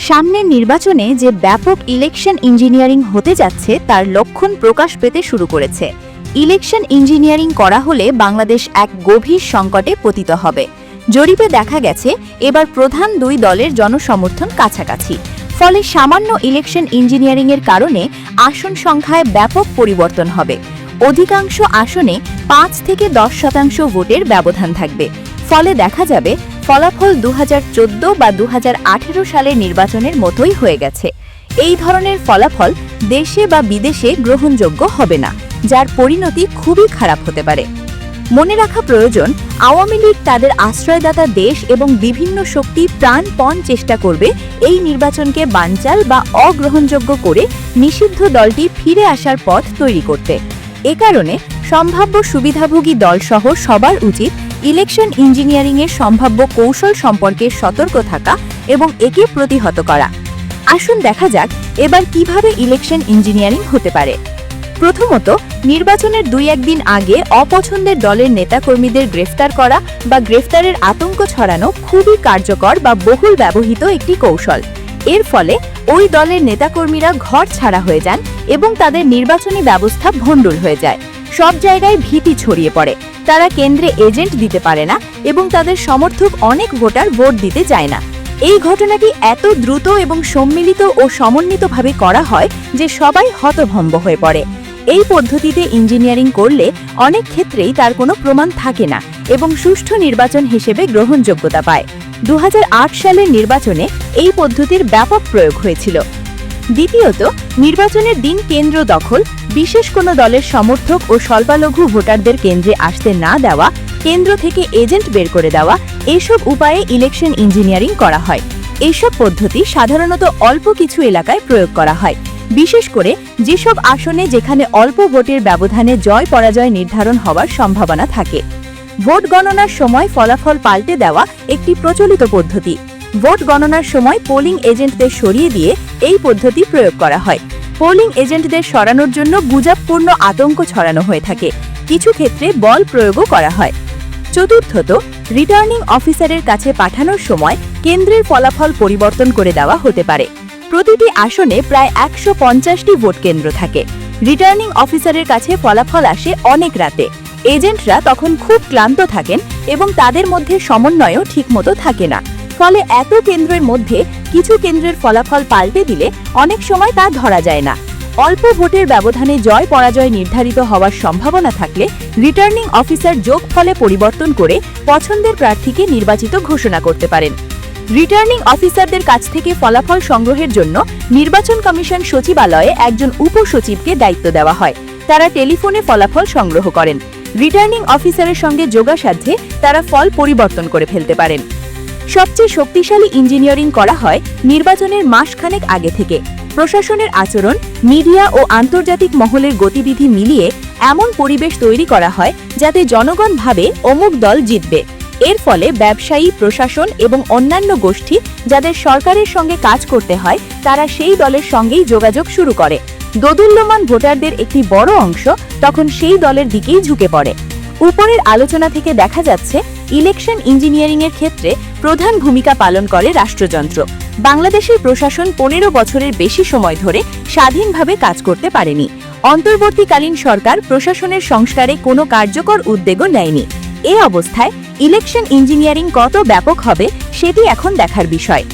সামনের নির্বাচনে যে ব্যাপক ইলেকশন ইঞ্জিনিয়ারিং হতে যাচ্ছে তার লক্ষণ প্রকাশ পেতে শুরু করেছে। ইলেকশন ইঞ্জিনিয়ারিং করা হলে বাংলাদেশ এক গভীর সংকটে পতিত হবে। জরিপে দেখা গেছে এবার প্রধান দুই দলের জনসমর্থন কাছাকাছি। ফলে সামান্য ইলেকশন ইঞ্জিনিয়ারিংয়ের কারণে আসন সংখ্যায় ব্যাপক পরিবর্তন হবে। অধিকাংশ আসনে ৫ থেকে ১০% ভোটের ব্যবধান থাকবে। ফলে দেখা যাবে ফলাফল ২০১৪ বা ২০১৮ সালের নির্বাচনের মতোই হয়ে গেছে। এই ধরনের ফলাফল দেশে বা বিদেশে গ্রহণযোগ্য হবে না, যার পরিণতি খুবই খারাপ হতে পারে। মনে রাখা প্রয়োজন, আওয়ামী লীগ তাদের আশ্রয়দাতা দেশ এবং বিভিন্ন শক্তি প্রাণপণ চেষ্টা করবে এই নির্বাচনকে বানচাল বা অগ্রহণযোগ্য করে নিষিদ্ধ দলটি ফিরে আসার পথ তৈরি করতে। এ কারণে সম্ভাব্য সুবিধাভোগী দলসহ সবার উচিত ইলেকশন ইঞ্জিনিয়ারিংয়ের সম্ভাব্য কৌশল সম্পর্কে সতর্ক থাকা এবং একে প্রতিহত করা। আসুন দেখা যাক এবার কিভাবে ইলেকশন ইঞ্জিনিয়ারিং হতে পারে। প্রথমত, নির্বাচনের ২-১ দিন আগে অপছন্দের দলের নেতাকর্মীদের গ্রেফতার করা বা গ্রেফতারের আতঙ্ক ছড়ানো খুবই কার্যকর বা বহুল ব্যবহৃত একটি কৌশল। এর ফলে ওই দলের নেতাকর্মীরা ঘর ছাড়া হয়ে যান এবং তাদের নির্বাচনী ব্যবস্থা ভণ্ডুল হয়ে যায়। সব জায়গায় ভীতি ছড়িয়ে পড়ে, তারা কেন্দ্রে এজেন্ট দিতে পারে না এবং তাদের সমর্থক অনেক ভোটার ভোট দিতে যায় না। এই ঘটনাটি এত দ্রুত এবং সম্মিলিত ও সমন্বিতভাবে করা হয় যে সবাই হতভম্ব হয়ে পড়ে। এই পদ্ধতিতে ইঞ্জিনিয়ারিং করলে অনেক ক্ষেত্রেই তার কোনো প্রমাণ থাকে না এবং সুষ্ঠু নির্বাচন হিসেবে গ্রহণযোগ্যতা পায়। ২০০৮ সালের নির্বাচনে এই পদ্ধতির ব্যাপক প্রয়োগ হয়েছিল। দ্বিতীয়ত, নির্বাচনের দিন কেন্দ্র দখল, বিশেষ কোনো দলের সমর্থক ও স্বল্পলঘু ভোটারদের কেন্দ্রে আসতে না দেওয়া, কেন্দ্র থেকে এজেন্ট বের করে দেওয়া, এসব উপায়ে ইলেকশন ইঞ্জিনিয়ারিং করা হয়। এইসব পদ্ধতি সাধারণত অল্প কিছু এলাকায় প্রয়োগ করা হয়, বিশেষ করে যেসব আসনে যেখানে অল্প ভোটের ব্যবধানে জয় পরাজয় নির্ধারণ হওয়ার সম্ভাবনা থাকে। ভোট গণনার সময় ফলাফল পাল্টে দেওয়া একটি প্রচলিত পদ্ধতি। ভোট গণনার সময় পোলিং এজেন্টদের সরিয়ে দিয়ে এই পদ্ধতি প্রয়োগ করা হয়। পোলিং এজেন্টদের সরানোর জন্য গুজবপূর্ণ আতঙ্ক ছড়ানো হয়ে থাকে, কিছু ক্ষেত্রে বল প্রয়োগও করা হয়। চতুর্থত, রিটার্নিং অফিসারের কাছে পাঠানোর সময় কেন্দ্রের ফলাফল পরিবর্তন করে দেওয়া হতে পারে। প্রতিটি আসনে প্রায় ১৫০টি ভোট কেন্দ্র থাকে। রিটার্নিং অফিসারের কাছে ফলাফল আসে অনেক রাতে। এজেন্টরা তখন খুব ক্লান্ত থাকেন এবং তাদের মধ্যে সমন্বয়ও ঠিকমতো থাকে না। ফলে এত কেন্দ্রের মধ্যে কিছু কেন্দ্রের ফলাফল পাল্টে দিলে অনেক সময় তা ধরা যায় না। অল্প ভোটের ব্যবধানে জয় পরাজয় নির্ধারিত হওয়ার সম্ভাবনা থাকলে রিটার্নিং অফিসার যোগফলে পরিবর্তন করে পছন্দের প্রার্থীকে নির্বাচিত ঘোষণা করতে পারেন। রিটার্নিং অফিসারদের কাছ থেকে ফলাফল সংগ্রহের জন্য নির্বাচন কমিশন সচিবালয়ে একজন উপসচিবকে দায়িত্ব দেওয়া হয়। তারা টেলিফোনে ফলাফল সংগ্রহ করেন। রিটার্নিং অফিসারের সঙ্গে যোগাসাধ্যে তারা ফল পরিবর্তন করে ফেলতে পারেন। সবচেয়ে শক্তিশালী ইঞ্জিনিয়ারিং করা হয় নির্বাচনের মাসখানেক আগে থেকে। প্রশাসনের আচরণ, মিডিয়া ও আন্তর্জাতিক মহলের গতিবিধি মিলিয়ে এমন পরিবেশ তৈরি করা হয় যাতে জনগণ ভাবে অমুক দল জিতবে। এর ফলে ব্যবসায়ী, প্রশাসন এবং অন্যান্য গোষ্ঠী যাদের সরকারের সঙ্গে কাজ করতে হয় তারা সেই দলের সঙ্গেই যোগাযোগ শুরু করে। দোদুল্যমান ভোটারদের একটি বড় অংশ তখন সেই দলের দিকেই ঝুঁকে পড়ে। উপরের আলোচনা থেকে দেখা যাচ্ছে ইলেকশন ইঞ্জিনিয়ারিংয়ের ক্ষেত্রে প্রধান ভূমিকা পালন করে রাষ্ট্রযন্ত্র। বাংলাদেশের প্রশাসন ১৫ বছরের বেশি সময় ধরে স্বাধীনভাবে কাজ করতে পারেনি। অন্তর্বর্তীকালীন সরকার প্রশাসনের সংস্কারে কোনো কার্যকর উদ্যোগও নেয়নি। এ অবস্থায় ইলেকশন ইঞ্জিনিয়ারিং কত ব্যাপক হবে সেটি এখন দেখার বিষয়।